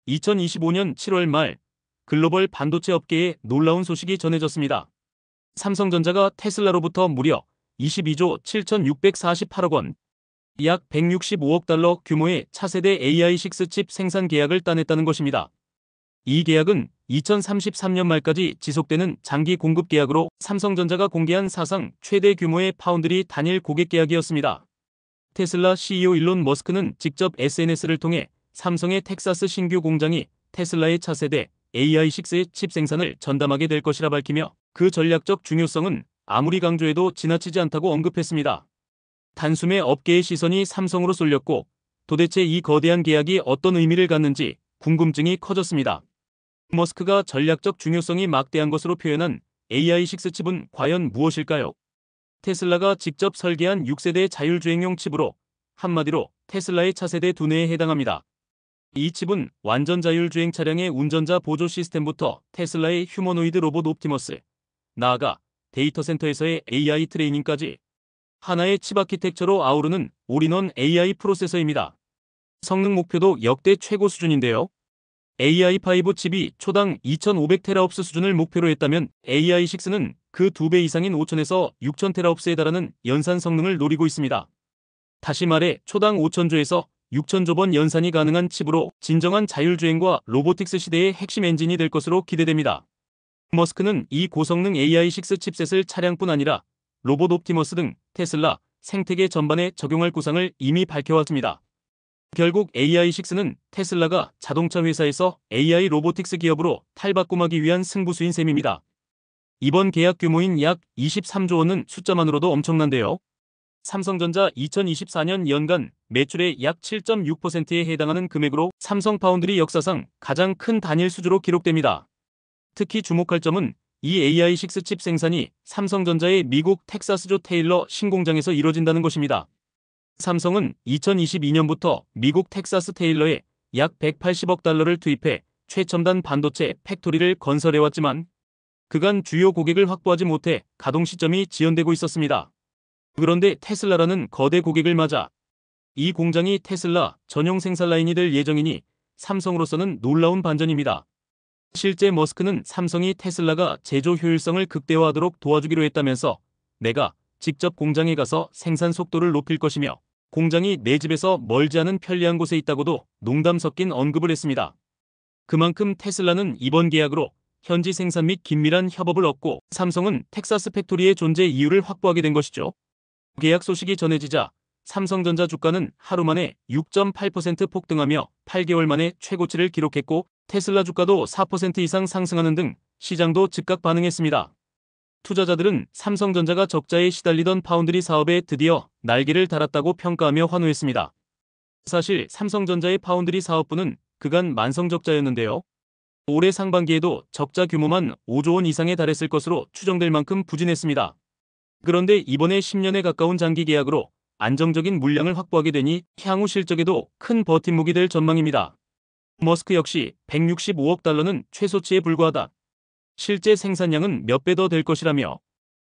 2025년 7월 말 글로벌 반도체 업계에 놀라운 소식이 전해졌습니다. 삼성전자가 테슬라로부터 무려 22조 7,648억 원, 약 165억 달러 규모의 차세대 AI6 칩 생산 계약을 따냈다는 것입니다. 이 계약은 2033년 말까지 지속되는 장기 공급 계약으로 삼성전자가 공개한 사상 최대 규모의 파운드리 단일 고객 계약이었습니다. 테슬라 CEO 일론 머스크는 직접 SNS를 통해 삼성의 텍사스 신규 공장이 테슬라의 차세대 AI6의 칩 생산을 전담하게 될 것이라 밝히며 그 전략적 중요성은 아무리 강조해도 지나치지 않다고 언급했습니다. 단숨에 업계의 시선이 삼성으로 쏠렸고 도대체 이 거대한 계약이 어떤 의미를 갖는지 궁금증이 커졌습니다. 머스크가 전략적 중요성이 막대한 것으로 표현한 AI6 칩은 과연 무엇일까요? 테슬라가 직접 설계한 6세대 자율주행용 칩으로 한마디로 테슬라의 차세대 두뇌에 해당합니다. 이 칩은 완전 자율주행 차량의 운전자 보조 시스템부터 테슬라의 휴머노이드 로봇 옵티머스, 나아가 데이터 센터에서의 AI 트레이닝까지 하나의 칩 아키텍처로 아우르는 올인원 AI 프로세서입니다. 성능 목표도 역대 최고 수준인데요. AI5 칩이 초당 2500테라옵스 수준을 목표로 했다면 AI6는 그 2배 이상인 5000에서 6000테라옵스에 달하는 연산 성능을 노리고 있습니다. 다시 말해 초당 5000조에서 6000조 번 연산이 가능한 칩으로 진정한 자율주행과 로보틱스 시대의 핵심 엔진이 될 것으로 기대됩니다. 머스크는 이 고성능 AI6 칩셋을 차량뿐 아니라 로봇 옵티머스 등 테슬라 생태계 전반에 적용할 구상을 이미 밝혀왔습니다. 결국 AI6는 테슬라가 자동차 회사에서 AI 로보틱스 기업으로 탈바꿈하기 위한 승부수인 셈입니다. 이번 계약 규모인 약 23조 원은 숫자만으로도 엄청난데요. 삼성전자 2024년 연간 매출의 약 7.6%에 해당하는 금액으로 삼성 파운드리 역사상 가장 큰 단일 수주로 기록됩니다. 특히 주목할 점은 이 AI6 칩 생산이 삼성전자의 미국 텍사스주 테일러 신공장에서 이뤄진다는 것입니다. 삼성은 2022년부터 미국 텍사스 테일러에 약 180억 달러를 투입해 최첨단 반도체 팩토리를 건설해왔지만 그간 주요 고객을 확보하지 못해 가동 시점이 지연되고 있었습니다. 그런데 테슬라라는 거대 고객을 맞아 이 공장이 테슬라 전용 생산 라인이 될 예정이니 삼성으로서는 놀라운 반전입니다. 실제 머스크는 삼성이 테슬라가 제조 효율성을 극대화하도록 도와주기로 했다면서 내가 직접 공장에 가서 생산 속도를 높일 것이며 공장이 내 집에서 멀지 않은 편리한 곳에 있다고도 농담 섞인 언급을 했습니다. 그만큼 테슬라는 이번 계약으로 현지 생산 및 긴밀한 협업을 얻고 삼성은 텍사스 팩토리의 존재 이유를 확보하게 된 것이죠. 계약 소식이 전해지자 삼성전자 주가는 하루 만에 6.8% 폭등하며 8개월 만에 최고치를 기록했고 테슬라 주가도 4% 이상 상승하는 등 시장도 즉각 반응했습니다. 투자자들은 삼성전자가 적자에 시달리던 파운드리 사업에 드디어 날개를 달았다고 평가하며 환호했습니다. 사실 삼성전자의 파운드리 사업부는 그간 만성적자였는데요. 올해 상반기에도 적자 규모만 5조 원 이상에 달했을 것으로 추정될 만큼 부진했습니다. 그런데 이번에 10년에 가까운 장기 계약으로 안정적인 물량을 확보하게 되니 향후 실적에도 큰 버팀목이 될 전망입니다. 머스크 역시 165억 달러는 최소치에 불과하다. 실제 생산량은 몇 배 더 될 것이라며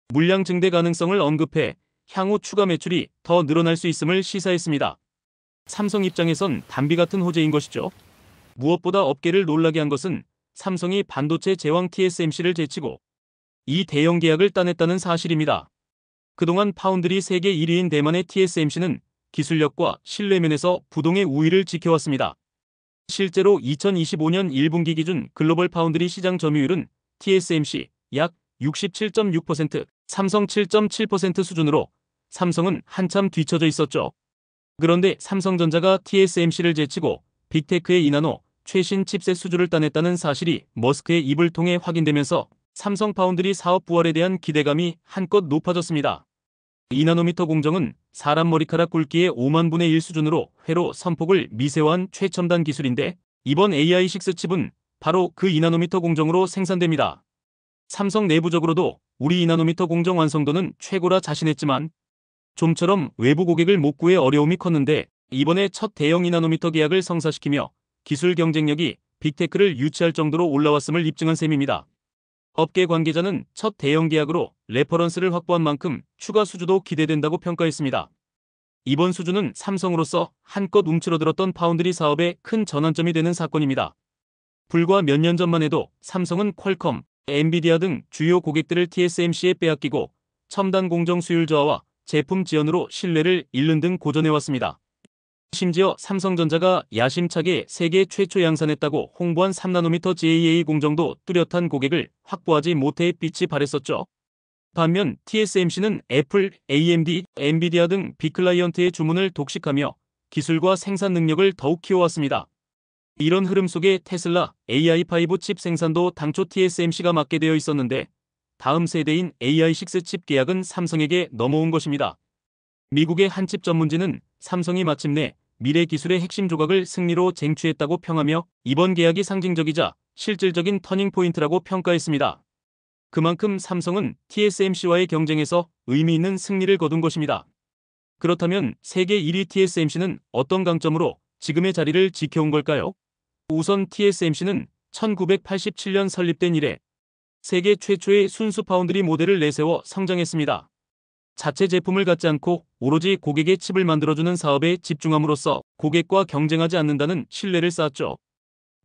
물량 증대 가능성을 언급해 향후 추가 매출이 더 늘어날 수 있음을 시사했습니다. 삼성 입장에선 담비 같은 호재인 것이죠. 무엇보다 업계를 놀라게 한 것은 삼성이 반도체 제왕 TSMC를 제치고 이 대형 계약을 따냈다는 사실입니다. 그동안 파운드리 세계 1위인 대만의 TSMC는 기술력과 신뢰면에서 부동의 우위를 지켜왔습니다. 실제로 2025년 1분기 기준 글로벌 파운드리 시장 점유율은 TSMC 약 67.6%, 삼성 7.7% 수준으로 삼성은 한참 뒤처져 있었죠. 그런데 삼성전자가 TSMC를 제치고 빅테크의 2나노 최신 칩셋 수주를 따냈다는 사실이 머스크의 입을 통해 확인되면서 삼성 파운드리 사업 부활에 대한 기대감이 한껏 높아졌습니다. 2나노미터 공정은 사람 머리카락 굵기의 5만 분의 1 수준으로 회로 선폭을 미세화한 최첨단 기술인데 이번 AI6 칩은 바로 그 2나노미터 공정으로 생산됩니다. 삼성 내부적으로도 우리 2나노미터 공정 완성도는 최고라 자신했지만 좀처럼 외부 고객을 못 구해 어려움이 컸는데 이번에 첫 대형 2나노미터 계약을 성사시키며 기술 경쟁력이 빅테크를 유치할 정도로 올라왔음을 입증한 셈입니다. 업계 관계자는 첫 대형 계약으로 레퍼런스를 확보한 만큼 추가 수주도 기대된다고 평가했습니다. 이번 수주는 삼성으로서 한껏 움츠러들었던 파운드리 사업에 큰 전환점이 되는 사건입니다. 불과 몇 년 전만 해도 삼성은 퀄컴, 엔비디아 등 주요 고객들을 TSMC에 빼앗기고 첨단 공정 수율 저하와 제품 지연으로 신뢰를 잃는 등 고전해왔습니다. 심지어 삼성전자가 야심차게 세계 최초 양산했다고 홍보한 3나노미터 GAA 공정도 뚜렷한 고객을 확보하지 못해 빛이 발했었죠. 반면 TSMC는 애플, AMD, 엔비디아 등 빅클라이언트의 주문을 독식하며 기술과 생산 능력을 더욱 키워왔습니다. 이런 흐름 속에 테슬라 AI5 칩 생산도 당초 TSMC가 맡게 되어 있었는데 다음 세대인 AI6 칩 계약은 삼성에게 넘어온 것입니다. 미국의 한 칩 전문지는 삼성이 마침내 미래 기술의 핵심 조각을 승리로 쟁취했다고 평하며 이번 계약이 상징적이자 실질적인 터닝포인트라고 평가했습니다. 그만큼 삼성은 TSMC와의 경쟁에서 의미 있는 승리를 거둔 것입니다. 그렇다면 세계 1위 TSMC는 어떤 강점으로 지금의 자리를 지켜온 걸까요? 우선 TSMC는 1987년 설립된 이래 세계 최초의 순수 파운드리 모델을 내세워 성장했습니다. 자체 제품을 갖지 않고 오로지 고객의 칩을 만들어주는 사업에 집중함으로써 고객과 경쟁하지 않는다는 신뢰를 쌓았죠.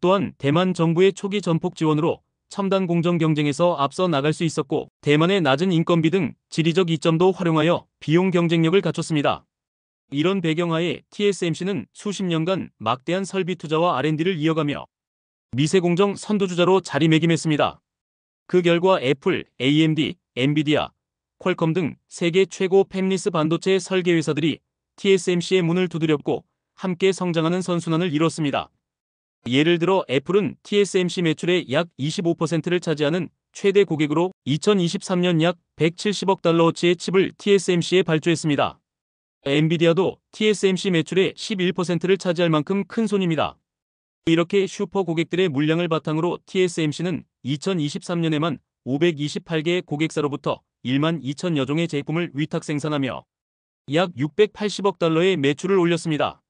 또한 대만 정부의 초기 전폭 지원으로 첨단 공정 경쟁에서 앞서 나갈 수 있었고 대만의 낮은 인건비 등 지리적 이점도 활용하여 비용 경쟁력을 갖췄습니다. 이런 배경하에 TSMC는 수십 년간 막대한 설비 투자와 R&D를 이어가며 미세공정 선두주자로 자리매김했습니다. 그 결과 애플, AMD, 엔비디아, 퀄컴 등 세계 최고 팹리스 반도체 설계 회사들이 TSMC의 문을 두드렸고 함께 성장하는 선순환을 이뤘습니다. 예를 들어 애플은 TSMC 매출의 약 25%를 차지하는 최대 고객으로 2023년 약 170억 달러어치의 칩을 TSMC에 발주했습니다. 엔비디아도 TSMC 매출의 11%를 차지할 만큼 큰 손입니다. 이렇게 슈퍼 고객들의 물량을 바탕으로 TSMC는 2023년에만 528개의 고객사로부터 1만 2천여 종의 제품을 위탁 생산하며 약 680억 달러의 매출을 올렸습니다.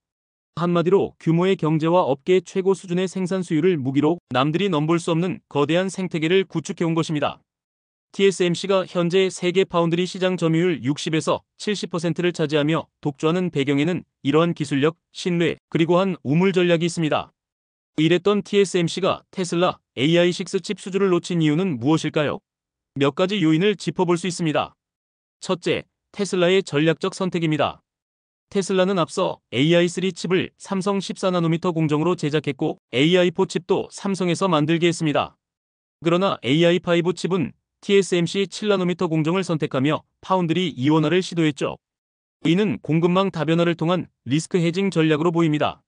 한마디로 규모의 경제와 업계 최고 수준의 생산 수율을 무기로 남들이 넘볼 수 없는 거대한 생태계를 구축해온 것입니다. TSMC가 현재 세계 파운드리 시장 점유율 60에서 70%를 차지하며 독주하는 배경에는 이러한 기술력, 신뢰, 그리고 한 우물 전략이 있습니다. 이랬던 TSMC가 테슬라 AI6 칩 수주를 놓친 이유는 무엇일까요? 몇 가지 요인을 짚어볼 수 있습니다. 첫째, 테슬라의 전략적 선택입니다. 테슬라는 앞서 AI3 칩을 삼성 14나노미터 공정으로 제작했고 AI4 칩도 삼성에서 만들게 했습니다. 그러나 AI5 칩은 TSMC 7나노미터 공정을 선택하며 파운드리 이원화를 시도했죠. 이는 공급망 다변화를 통한 리스크 헤징 전략으로 보입니다.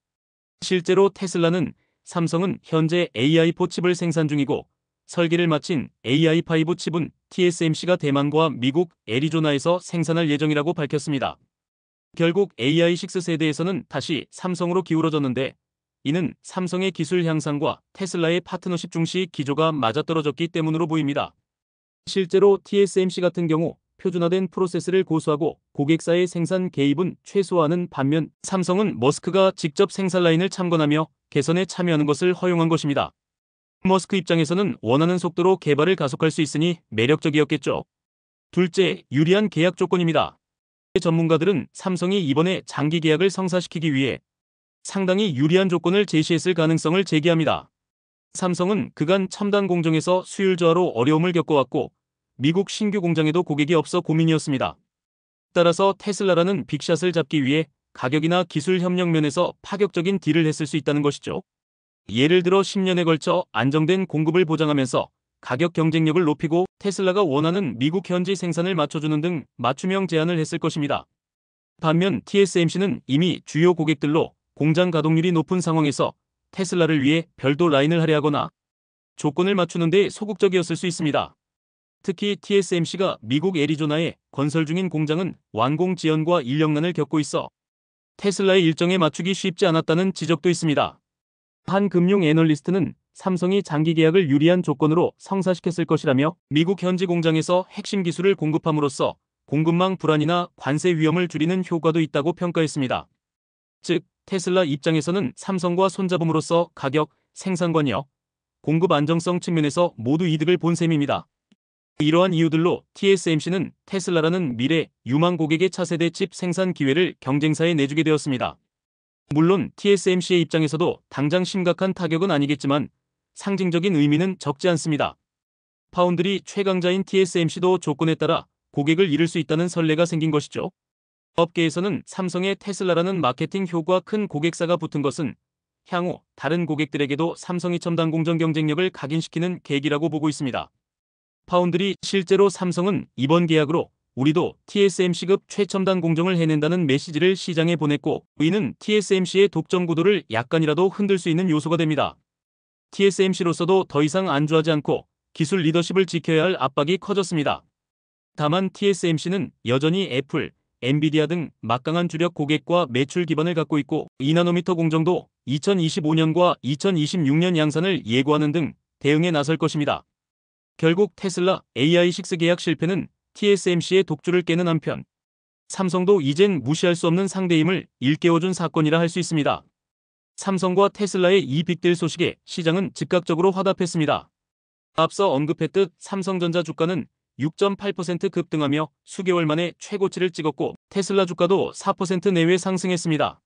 실제로 테슬라는 삼성은 현재 AI4 칩을 생산 중이고 설계를 마친 AI5 칩은 TSMC가 대만과 미국, 애리조나에서 생산할 예정이라고 밝혔습니다. 결국 AI6 세대에서는 다시 삼성으로 기울어졌는데 이는 삼성의 기술 향상과 테슬라의 파트너십 중시 기조가 맞아떨어졌기 때문으로 보입니다. 실제로 TSMC 같은 경우 표준화된 프로세스를 고수하고 고객사의 생산 개입은 최소화하는 반면 삼성은 머스크가 직접 생산 라인을 참관하며 개선에 참여하는 것을 허용한 것입니다. 머스크 입장에서는 원하는 속도로 개발을 가속할 수 있으니 매력적이었겠죠. 둘째, 유리한 계약 조건입니다. 전문가들은 삼성이 이번에 장기 계약을 성사시키기 위해 상당히 유리한 조건을 제시했을 가능성을 제기합니다. 삼성은 그간 첨단 공정에서 수율 저하로 어려움을 겪어왔고 미국 신규 공장에도 고객이 없어 고민이었습니다. 따라서 테슬라라는 빅샷을 잡기 위해 가격이나 기술 협력 면에서 파격적인 딜을 했을 수 있다는 것이죠. 예를 들어 10년에 걸쳐 안정된 공급을 보장하면서 가격 경쟁력을 높이고 테슬라가 원하는 미국 현지 생산을 맞춰주는 등 맞춤형 제안을 했을 것입니다. 반면 TSMC는 이미 주요 고객들로 공장 가동률이 높은 상황에서 테슬라를 위해 별도 라인을 할애하거나 조건을 맞추는 데 소극적이었을 수 있습니다. 특히 TSMC가 미국 애리조나에 건설 중인 공장은 완공 지연과 인력난을 겪고 있어 테슬라의 일정에 맞추기 쉽지 않았다는 지적도 있습니다. 한 금융 애널리스트는 삼성이 장기 계약을 유리한 조건으로 성사시켰을 것이라며 미국 현지 공장에서 핵심 기술을 공급함으로써 공급망 불안이나 관세 위험을 줄이는 효과도 있다고 평가했습니다. 즉, 테슬라 입장에서는 삼성과 손잡음으로써 가격, 생산 관여, 공급 안정성 측면에서 모두 이득을 본 셈입니다. 이러한 이유들로 TSMC는 테슬라라는 미래 유망 고객의 차세대 칩 생산 기회를 경쟁사에 내주게 되었습니다. 물론 TSMC의 입장에서도 당장 심각한 타격은 아니겠지만 상징적인 의미는 적지 않습니다. 파운드리 최강자인 TSMC도 조건에 따라 고객을 잃을 수 있다는 선례가 생긴 것이죠. 업계에서는 삼성의 테슬라라는 마케팅 효과가 큰 고객사가 붙은 것은 향후 다른 고객들에게도 삼성이 첨단 공정 경쟁력을 각인시키는 계기라고 보고 있습니다. 파운드리 실제로 삼성은 이번 계약으로 우리도 TSMC급 최첨단 공정을 해낸다는 메시지를 시장에 보냈고, 이는 TSMC의 독점 구도를 약간이라도 흔들 수 있는 요소가 됩니다. TSMC로서도 더 이상 안주하지 않고 기술 리더십을 지켜야 할 압박이 커졌습니다. 다만 TSMC는 여전히 애플, 엔비디아 등 막강한 주력 고객과 매출 기반을 갖고 있고, 2나노미터 공정도 2025년과 2026년 양산을 예고하는 등 대응에 나설 것입니다. 결국 테슬라 AI6 계약 실패는 TSMC의 독주를 깨는 한편, 삼성도 이젠 무시할 수 없는 상대임을 일깨워준 사건이라 할 수 있습니다. 삼성과 테슬라의 이 빅딜 소식에 시장은 즉각적으로 화답했습니다. 앞서 언급했듯 삼성전자 주가는 6.8% 급등하며 수개월 만에 최고치를 찍었고, 테슬라 주가도 4% 내외 상승했습니다.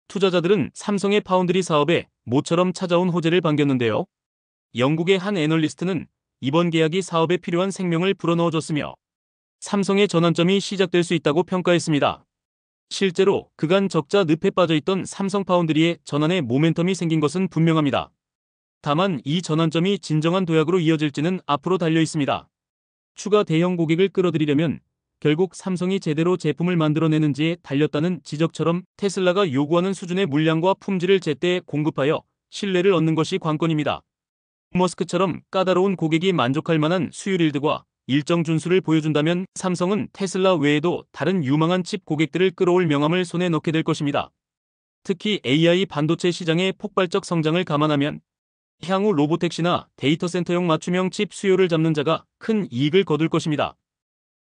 투자자들은 삼성의 파운드리 사업에 모처럼 찾아온 호재를 반겼는데요. 영국의 한 애널리스트는 이번 계약이 사업에 필요한 생명을 불어넣어줬으며 삼성의 전환점이 시작될 수 있다고 평가했습니다. 실제로 그간 적자 늪에 빠져있던 삼성 파운드리의 전환에 모멘텀이 생긴 것은 분명합니다. 다만 이 전환점이 진정한 도약으로 이어질지는 앞으로 달려 있습니다. 추가 대형 고객을 끌어들이려면 결국 삼성이 제대로 제품을 만들어내는지에 달렸다는 지적처럼 테슬라가 요구하는 수준의 물량과 품질을 제때 공급하여 신뢰를 얻는 것이 관건입니다. 머스크처럼 까다로운 고객이 만족할 만한 수율일드와 일정 준수를 보여준다면 삼성은 테슬라 외에도 다른 유망한 칩 고객들을 끌어올 명함을 손에 넣게 될 것입니다. 특히 AI 반도체 시장의 폭발적 성장을 감안하면 향후 로보택시나 데이터 센터용 맞춤형 칩 수요를 잡는 자가 큰 이익을 거둘 것입니다.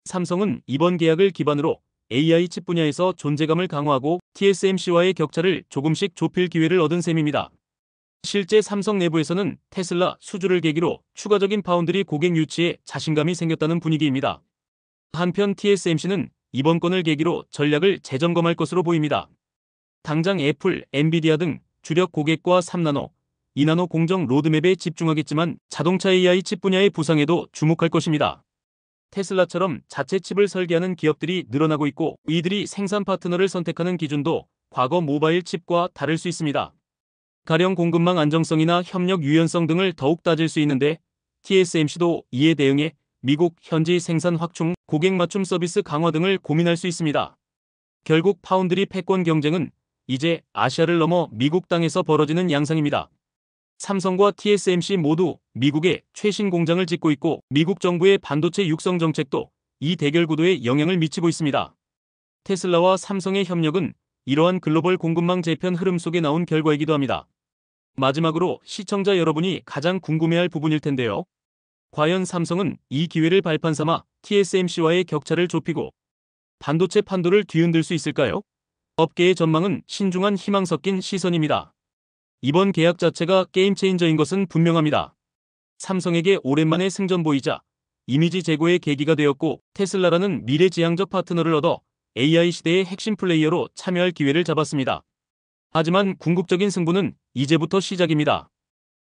삼성은 이번 계약을 기반으로 AI 칩 분야에서 존재감을 강화하고 TSMC와의 격차를 조금씩 좁힐 기회를 얻은 셈입니다. 실제 삼성 내부에서는 테슬라 수주를 계기로 추가적인 파운드리 고객 유치에 자신감이 생겼다는 분위기입니다. 한편 TSMC는 이번 건을 계기로 전략을 재점검할 것으로 보입니다. 당장 애플, 엔비디아 등 주력 고객과 3나노, 2나노 공정 로드맵에 집중하겠지만 자동차 AI 칩 분야의 부상에도 주목할 것입니다. 테슬라처럼 자체 칩을 설계하는 기업들이 늘어나고 있고, 이들이 생산 파트너를 선택하는 기준도 과거 모바일 칩과 다를 수 있습니다. 가령 공급망 안정성이나 협력 유연성 등을 더욱 따질 수 있는데, TSMC도 이에 대응해 미국 현지 생산 확충, 고객 맞춤 서비스 강화 등을 고민할 수 있습니다. 결국 파운드리 패권 경쟁은 이제 아시아를 넘어 미국 땅에서 벌어지는 양상입니다. 삼성과 TSMC 모두 미국에 최신 공장을 짓고 있고, 미국 정부의 반도체 육성 정책도 이 대결 구도에 영향을 미치고 있습니다. 테슬라와 삼성의 협력은 이러한 글로벌 공급망 재편 흐름 속에 나온 결과이기도 합니다. 마지막으로 시청자 여러분이 가장 궁금해할 부분일 텐데요. 과연 삼성은 이 기회를 발판 삼아 TSMC와의 격차를 좁히고 반도체 판도를 뒤흔들 수 있을까요? 업계의 전망은 신중한 희망 섞인 시선입니다. 이번 계약 자체가 게임 체인저인 것은 분명합니다. 삼성에게 오랜만에 승전보이자 이미지 제고의 계기가 되었고, 테슬라라는 미래지향적 파트너를 얻어 AI 시대의 핵심 플레이어로 참여할 기회를 잡았습니다. 하지만 궁극적인 승부는 이제부터 시작입니다.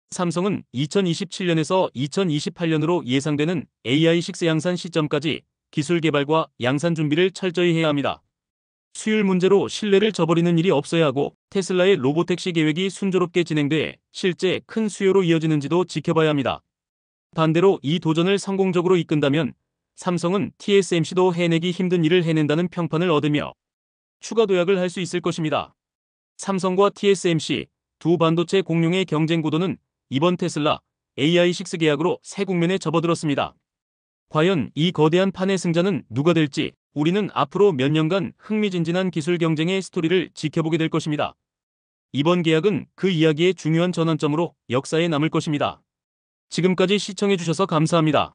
삼성은 2027년에서 2028년으로 예상되는 AI6 양산 시점까지 기술 개발과 양산 준비를 철저히 해야 합니다. 수율 문제로 신뢰를 저버리는 일이 없어야 하고, 테슬라의 로보택시 계획이 순조롭게 진행돼 실제 큰 수요로 이어지는지도 지켜봐야 합니다. 반대로 이 도전을 성공적으로 이끈다면 삼성은 TSMC도 해내기 힘든 일을 해낸다는 평판을 얻으며 추가 도약을 할 수 있을 것입니다. 삼성과 TSMC 두 반도체 공룡의 경쟁 구도는 이번 테슬라 AI6 계약으로 새 국면에 접어들었습니다. 과연 이 거대한 판의 승자는 누가 될지 우리는 앞으로 몇 년간 흥미진진한 기술 경쟁의 스토리를 지켜보게 될 것입니다. 이번 계약은 그 이야기의 중요한 전환점으로 역사에 남을 것입니다. 지금까지 시청해주셔서 감사합니다.